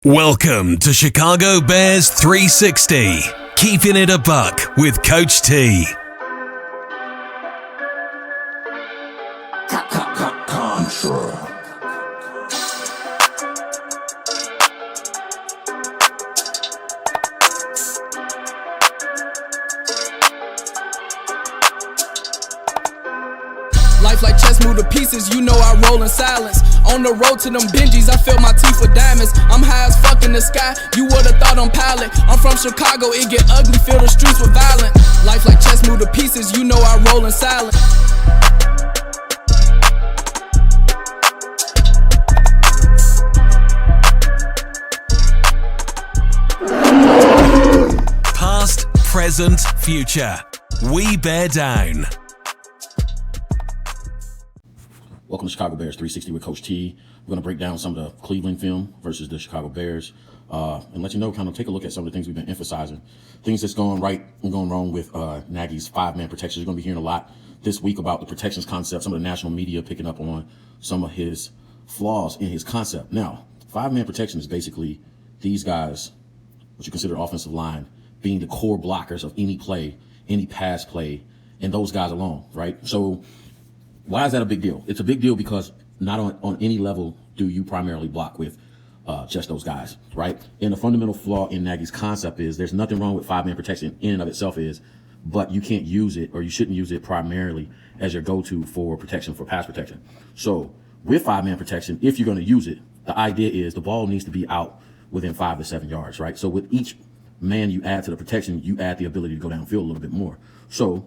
Welcome to Chicago Bears 360, keeping it a buck with Coach T. Contra. Life like chess, move to pieces, you know I roll in silence. On the road to them Benjis, I fill my teeth with diamonds. I'm high as fuck in the sky, you would've thought I'm pilot. I'm from Chicago, it get ugly, fill the streets with violence. Life like chess, move to pieces, you know I roll in silence. Past, present, future. We bear down. Welcome to Chicago Bears 360 with Coach T. We're going to break down some of the Cleveland film versus the Chicago Bears and let you know, kind of take a look at some of the things we've been emphasizing. Things that's going right and going wrong with Nagy's five-man protection. You're going to be hearing a lot this week about the protections concept, some of the national media picking up on some of his flaws in his concept. Now, five-man protection is basically these guys, what you consider offensive line, being the core blockers of any play, any pass play, and those guys alone, right? So why is that a big deal? It's a big deal because not on any level do you primarily block with just those guys, right? And the fundamental flaw in Nagy's concept is there's nothing wrong with five-man protection in and of itself but you can't use it, or you shouldn't use it primarily as your go-to for protection, for pass protection. So with five-man protection, if you're going to use it, the idea is the ball needs to be out within 5 to 7 yards, right? So with each man you add to the protection, you add the ability to go downfield a little bit more. So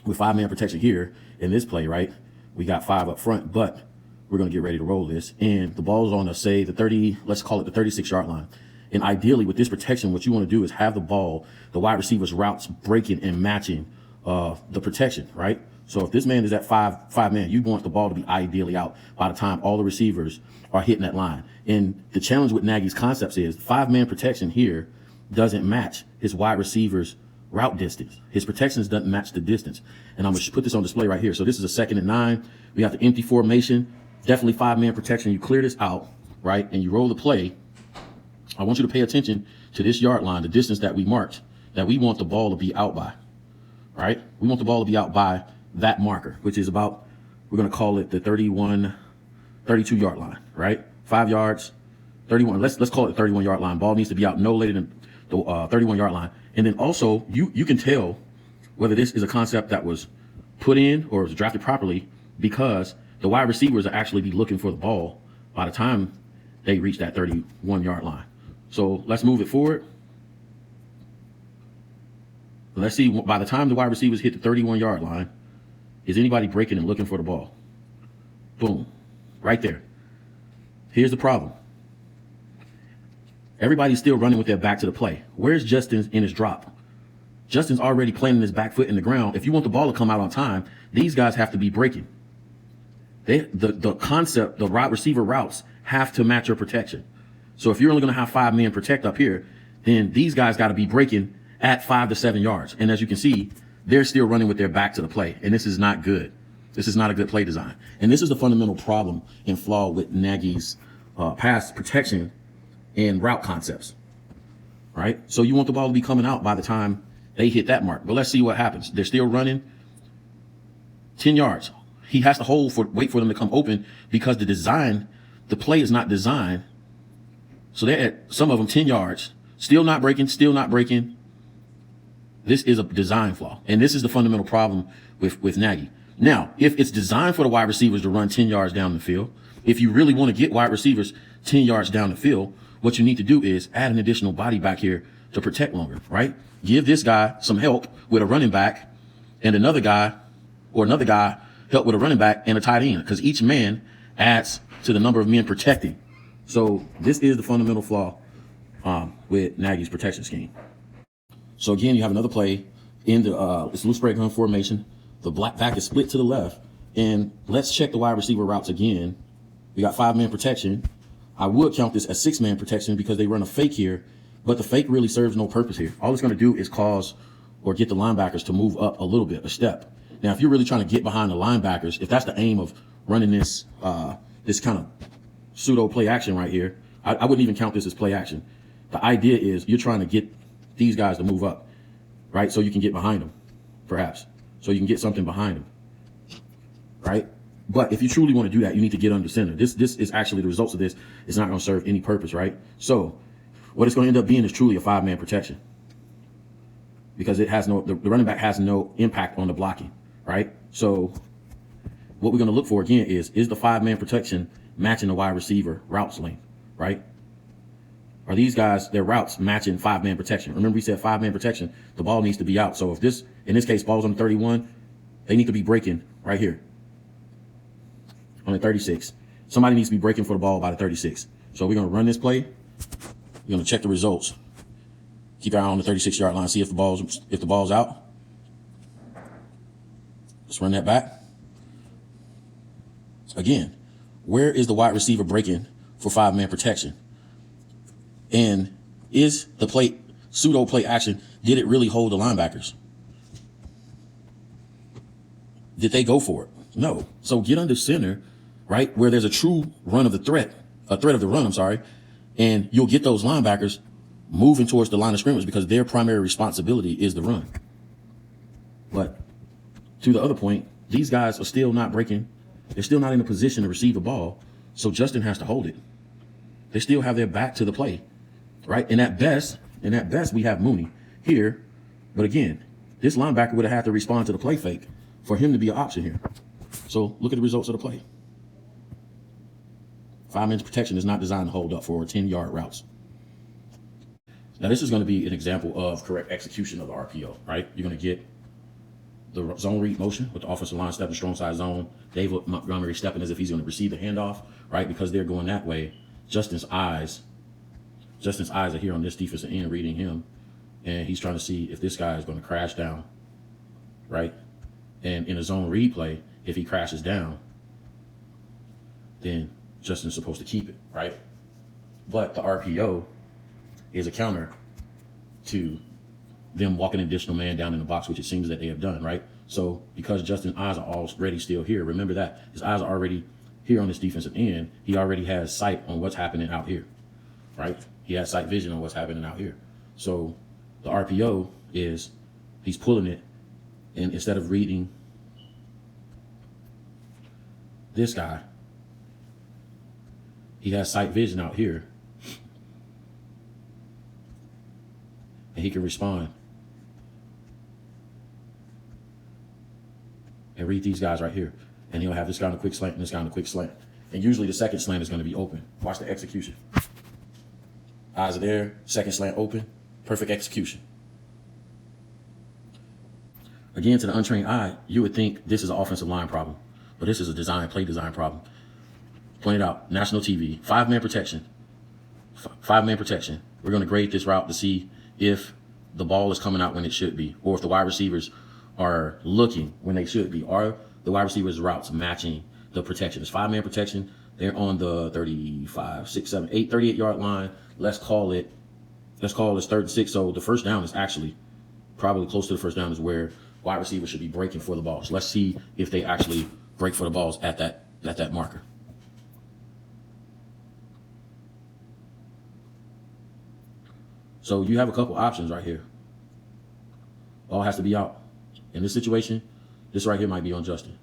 with five-man protection here in this play, right, we got 5 up front, but we're going to get ready to roll this. And the ball's on, say, the 30, let's call it the 36-yard line. And ideally, with this protection, what you want to do is have the ball, the wide receiver's routes breaking and matching the protection, right? So if this man is at five man, you want the ball to be ideally out by the time all the receivers are hitting that line. And the challenge with Nagy's concepts is five-man protection here doesn't match his wide receivers' route distance. His protections doesn't match the distance. And I'm going to put this on display right here. So this is a 2nd and 9. We got the empty formation, definitely five-man protection. You clear this out, right, and you roll the play. I want you to pay attention to this yard line, the distance that we marked, that we want the ball to be out by, right? We want the ball to be out by that marker, which is about, we're going to call it the 32-yard line, right? 5 yards, 31. Let's call it the 31-yard line. Ball needs to be out no later than the 31-yard line. And then also, you can tell whether this is a concept that was put in or was drafted properly because the wide receivers will actually be looking for the ball by the time they reach that 31-yard line. So let's move it forward. Let's see, by the time the wide receivers hit the 31-yard line, is anybody breaking and looking for the ball? Boom, right there. Here's the problem. Everybody's still running with their back to the play. Where's Justin in his drop? Justin's already planting his back foot in the ground. If you want the ball to come out on time, these guys have to be breaking. The concept, the wide receiver routes have to match your protection. So if you're only going to have 5 men protect up here, then these guys got to be breaking at 5 to 7 yards. And as you can see, they're still running with their back to the play. And this is not good. This is not a good play design. And this is the fundamental problem and flaw with Nagy's pass protection and route concepts, right? So you want the ball to be coming out by the time they hit that mark. But let's see what happens. They're still running 10 yards. He has to wait for them to come open because the play is not designed. So they're at some of them 10 yards, still not breaking. This is a design flaw. And this is the fundamental problem with Nagy. Now, if it's designed for the wide receivers to run 10 yards down the field, if you really want to get wide receivers 10 yards down the field, what you need to do is add an additional body back here to protect longer, right? Give this guy some help with a running back and another guy help with a running back and a tight end, because each man adds to the number of men protecting. So this is the fundamental flaw with Nagy's protection scheme. So again, you have another play in the it's loose break gun formation. The black back is split to the left, and let's check the wide receiver routes again. We got 5-man protection. I would count this as 6-man protection because they run a fake here, but the fake really serves no purpose here. All it's going to do is cause or get the linebackers to move up a little bit, a step. Now, if you're really trying to get behind the linebackers, if that's the aim of running this this kind of pseudo play action right here, I wouldn't even count this as play action. The idea is you're trying to get these guys to move up, right? So you can get behind them, perhaps. So you can get something behind them, right? But if you truly want to do that, you need to get under center. This is actually the results of this. It's not going to serve any purpose, right? So what it's going to end up being is truly a 5-man protection, because it has no, the running back has no impact on the blocking, right? So what we're going to look for again is the 5-man protection matching the wide receiver routes length, right? Are these guys, their routes matching 5-man protection? Remember we said 5-man protection, the ball needs to be out. So if this, in this case, ball's on the 31, they need to be breaking right here on the 36. Somebody needs to be breaking for the ball by the 36. So we're going to run this play. We're going to check the results. Keep our eye on the 36-yard line, see if the ball's out. Let's run that back. Again, where is the wide receiver breaking for 5-man protection? And is the play, pseudo play action, did it really hold the linebackers? Did they go for it? No. So get under center, right, where there's a true run of the threat, a threat of the run, I'm sorry, and you'll get those linebackers moving towards the line of scrimmage because their primary responsibility is the run. But to the other point, these guys are still not breaking. They're still not in a position to receive the ball, so Justin has to hold it. They still have their back to the play, right? And at best, we have Mooney here. But again, this linebacker would have had to respond to the play fake for him to be an option here. So look at the results of the play. 5-man protection is not designed to hold up for 10-yard routes. Now this is going to be an example of correct execution of the RPO, right? You're going to get the zone read motion with the offensive line stepping strong side zone. David Montgomery stepping as if he's going to receive the handoff, right? Because they're going that way. Justin's eyes are here on this defensive end reading him, and he's trying to see if this guy is going to crash down, right? And in a zone read play, if he crashes down, then Justin's supposed to keep it, right? But the RPO is a counter to them walking an additional man down in the box, which it seems that they have done, right? So because Justin's eyes are already still here, remember that his eyes are already here on this defensive end, he already has sight on what's happening out here, right? He has sight vision on what's happening out here. So the RPO is, he's pulling it, and instead of reading this guy, he has sight vision out here, and he can respond and read these guys right here. And he'll have this guy on a quick slant and this guy on a quick slant. And usually the second slant is going to be open. Watch the execution. Eyes are there, second slant open, perfect execution. Again, to the untrained eye, you would think this is an offensive line problem, but this is a play design problem. Pointed out, national TV, 5-man protection. 5-man protection. We're going to grade this route to see if the ball is coming out when it should be, or if the wide receivers are looking when they should be. Are the wide receivers' routes matching the protection? It's 5-man protection. They're on the 35, 6, 7, 8, 38-yard line. Let's call this 3rd and 6. So the first down is actually probably close to the first down is where wide receivers should be breaking for the ball. So let's see if they actually break for the balls at that marker. So you have a couple options right here. Ball has to be out. In this situation, this right here might be on Justin.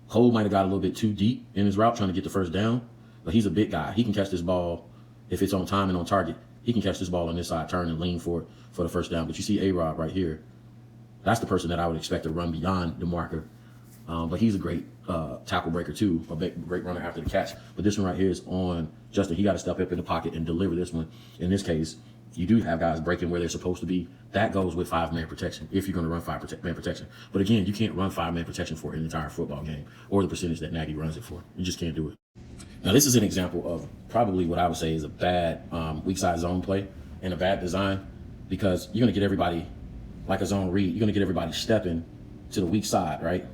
Cole might have got a little bit too deep in his route trying to get the first down, but he's a big guy. He can catch this ball if it's on time and on target. He can catch this ball on this side, turn and lean for it for the first down. But you see A-Rob right here. That's the person that I would expect to run beyond the marker. But he's a great tackle breaker too, a great runner after the catch. But this one right here is on Justin. He got to step up in the pocket and deliver this one. In this case, you do have guys breaking where they're supposed to be. That goes with 5-man protection if you're going to run 5-man protection. But again, you can't run 5-man protection for an entire football game or the percentage that Nagy runs it for. You just can't do it. Now, this is an example of probably what I would say is a bad weak side zone play and a bad design, because you're going to get everybody, like a zone read, you're going to get everybody stepping to the weak side, right?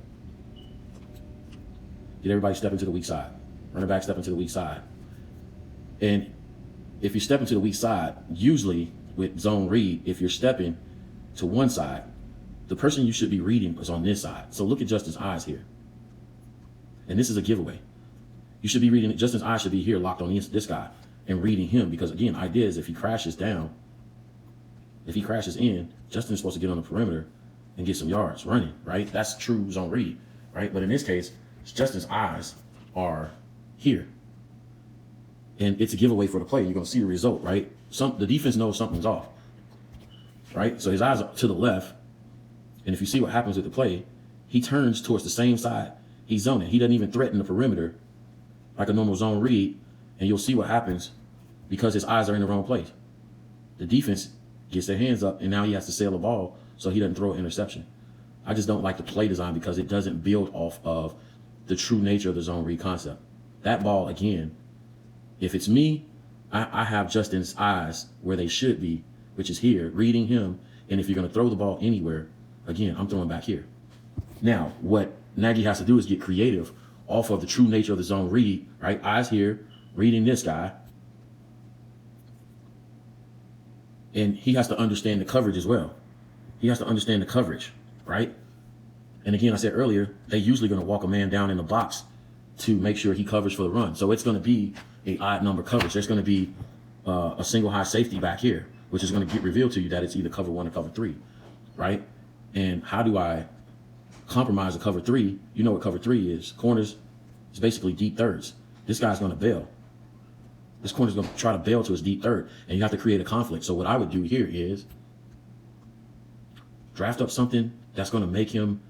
Get everybody stepping to the weak side. Running back stepping to the weak side. And if you're stepping to the weak side, usually with zone read, if you're stepping to one side, the person you should be reading is on this side. So look at Justin's eyes here. And this is a giveaway. You should be reading it. Justin's eyes should be here locked on this guy. and reading him, because again, idea is if he crashes down, if he crashes in, Justin's supposed to get on the perimeter and get some yards running, right? That's true zone read, right? But in this case, Justin's eyes are here. And it's a giveaway for the play. You're going to see the result, right? The defense knows something's off, right? So his eyes are to the left. And if you see what happens with the play, he turns towards the same side. He's zoning. He doesn't even threaten the perimeter like a normal zone read. And you'll see what happens because his eyes are in the wrong place. The defense gets their hands up, and now he has to sail the ball so he doesn't throw an interception. I just don't like the play design because it doesn't build off of the true nature of the zone read concept. That ball, again, if it's me, I have Justin's eyes where they should be, which is here, reading him. And if you're going to throw the ball anywhere, again, I'm throwing back here. Now, what Nagy has to do is get creative off of the true nature of the zone read, right? Eyes here, reading this guy. And he has to understand the coverage as well. He has to understand the coverage, right? And again, I said earlier, they're usually going to walk a man down in the box to make sure he covers for the run. So it's going to be a odd number coverage. There's going to be a single high safety back here, which is going to get revealed to you that it's either cover 1 or cover 3, right? And how do I compromise a cover 3? You know what cover 3 is. Corners is basically deep thirds. This guy's going to bail. This corner's going to try to bail to his deep third, and you have to create a conflict. So what I would do here is draft up something that's going to make him,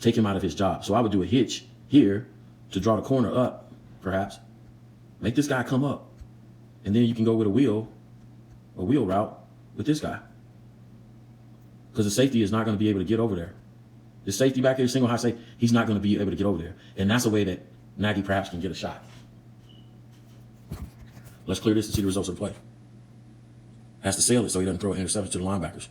take him out of his job. So I would do a hitch here to draw the corner up, perhaps. Make this guy come up. And then you can go with a wheel route with this guy. Because the safety is not going to be able to get over there. The safety back here, single high safety, he's not going to be able to get over there. And that's a way that Nagy perhaps can get a shot. Let's clear this and see the results of the play. Has to sail it so he doesn't throw an interception to the linebackers.